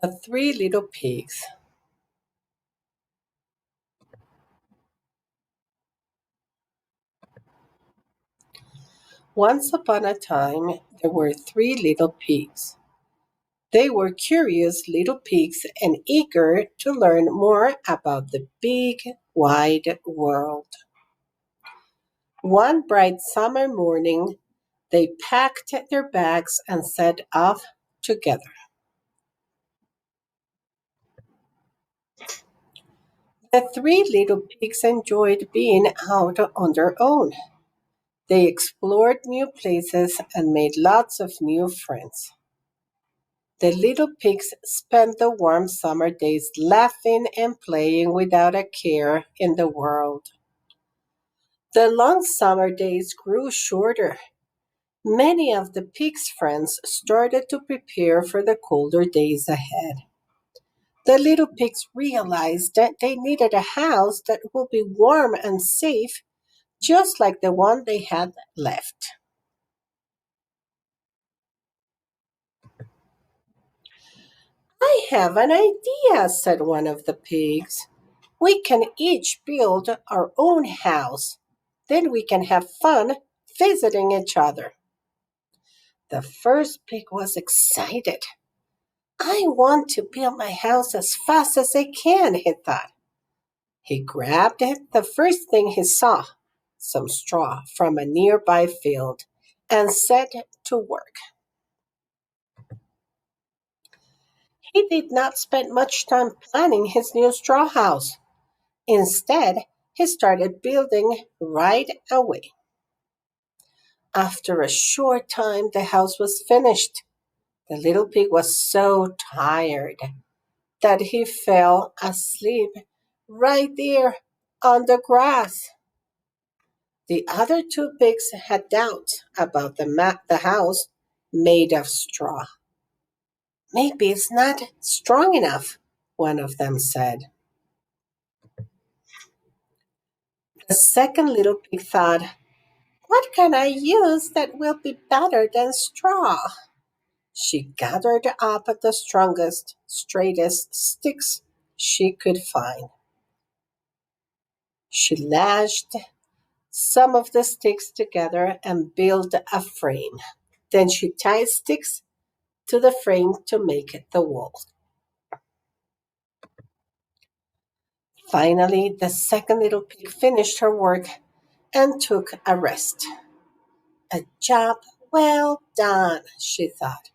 The Three Little Pigs. Once upon a time, there were three little pigs. They were curious little pigs and eager to learn more about the big, wide world. One bright summer morning, they packed their bags and set off together. The three little pigs enjoyed being out on their own. They explored new places and made lots of new friends. The little pigs spent the warm summer days laughing and playing without a care in the world. The long summer days grew shorter. Many of the pigs' friends started to prepare for the colder days ahead. The little pigs realized that they needed a house that would be warm and safe, just like the one they had left. I have an idea, said one of the pigs. We can each build our own house. Then we can have fun visiting each other. The first pig was excited. I want to build my house as fast as I can, he thought. He grabbed the first thing he saw, some straw from a nearby field, and set to work. He did not spend much time planning his new straw house. Instead, he started building right away. After a short time, the house was finished. The little pig was so tired that he fell asleep right there on the grass. The other two pigs had doubts about the house made of straw. Maybe it's not strong enough, one of them said. The second little pig thought, what can I use that will be better than straw? She gathered up the strongest, straightest sticks she could find. She lashed some of the sticks together and built a frame. Then she tied sticks to the frame to make the wall. Finally, the second little pig finished her work and took a rest. A job well done, she thought.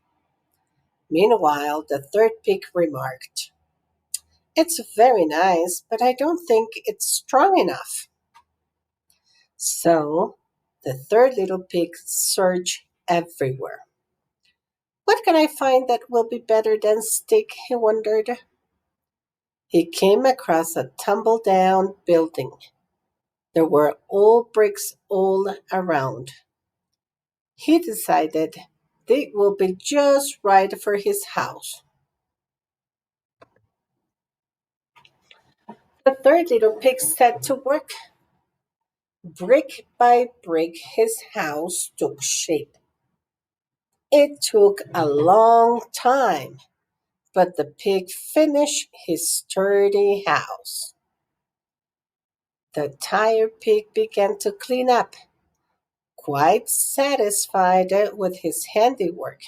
Meanwhile, the third pig remarked, it's very nice, but I don't think it's strong enough. So the third little pig searched everywhere. What can I find that will be better than stick? He wondered. He came across a tumble down building. There were old bricks all around. He decided they will be just right for his house. The third little pig set to work. Brick by brick, his house took shape. It took a long time, but the pig finished his sturdy house. The tired pig began to clean up, quite satisfied with his handiwork.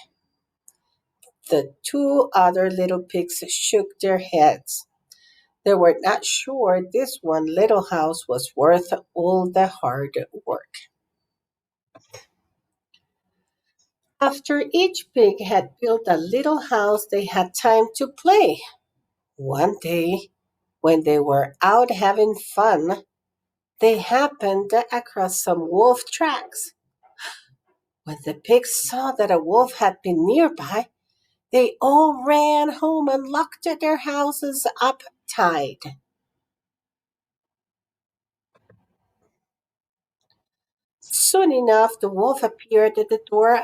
The two other little pigs shook their heads. They were not sure this one little house was worth all the hard work. After each pig had built a little house, they had time to play. One day, when they were out having fun, they happened across some wolf tracks. When the pigs saw that a wolf had been nearby, they all ran home and locked their houses up tight. Soon enough, the wolf appeared at the door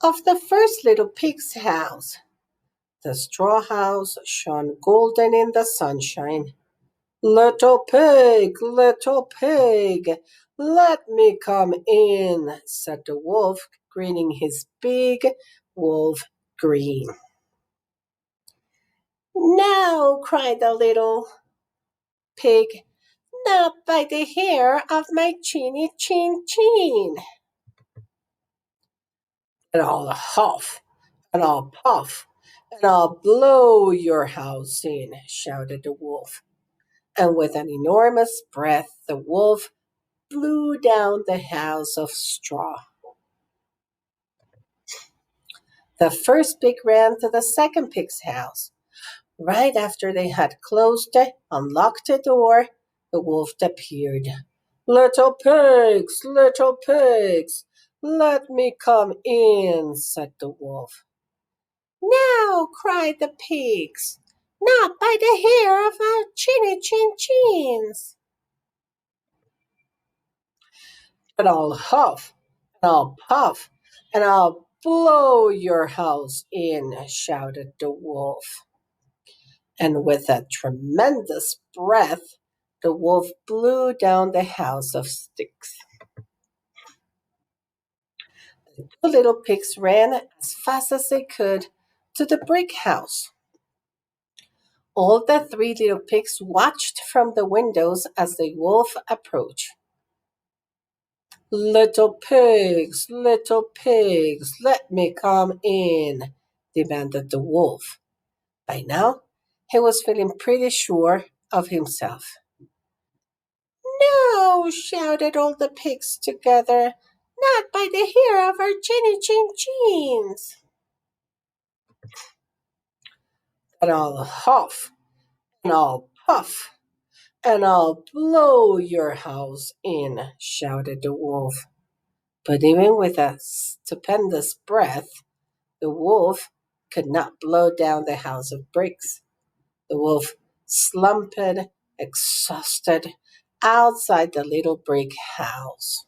of the first little pig's house. The straw house shone golden in the sunshine. Little pig, let me come in, said the wolf, grinning his big wolf grin. No, cried the little pig, not by the hair of my chinny chin chin. And I'll huff, and I'll puff, and I'll blow your house in, shouted the wolf. And with an enormous breath, the wolf blew down the house of straw. The first pig ran to the second pig's house. Right after they had closed it, unlocked the door, the wolf appeared. Little pigs, let me come in, said the wolf. No, cried the pigs, not by the hair of our chinny chin chins. But I'll huff, and I'll puff, and I'll blow your house in, shouted the wolf. And with a tremendous breath, the wolf blew down the house of sticks. The little pigs ran as fast as they could to the brick house. All the three little pigs watched from the windows as the wolf approached. Little pigs, let me come in, demanded the wolf. By now, he was feeling pretty sure of himself. No, shouted all the pigs together, not by the hair of our chinny chin chins. And I'll huff, and I'll puff, and I'll blow your house in, shouted the wolf. But even with a stupendous breath, the wolf could not blow down the house of bricks. The wolf slumped, exhausted, outside the little brick house.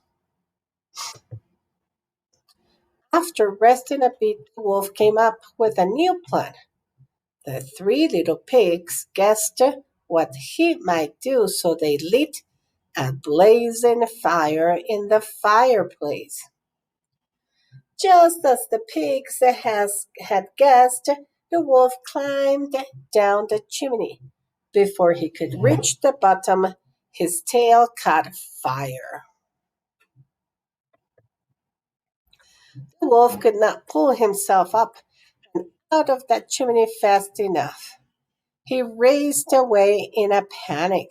After resting a bit, the wolf came up with a new plan. The three little pigs guessed what he might do, so they lit a blazing fire in the fireplace. Just as the pigs had guessed, the wolf climbed down the chimney. Before he could reach the bottom, his tail caught fire. The wolf could not pull himself up and out of that chimney fast enough. He raced away in a panic.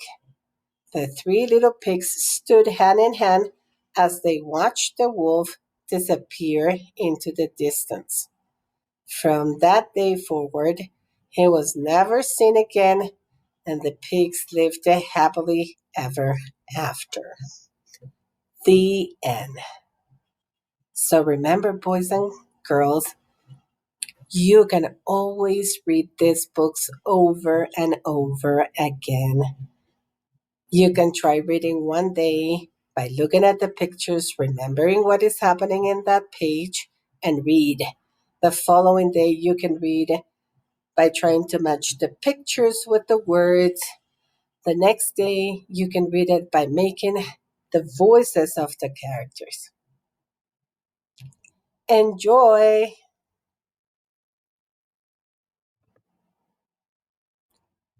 The three little pigs stood hand in hand as they watched the wolf disappear into the distance. From that day forward, he was never seen again, and the pigs lived happily ever after. The end. So remember, boys and girls, you can always read these books over and over again. You can try reading one day by looking at the pictures, remembering what is happening in that page, and read. The following day, you can read by trying to match the pictures with the words. The next day, you can read it by making the voices of the characters. Enjoy!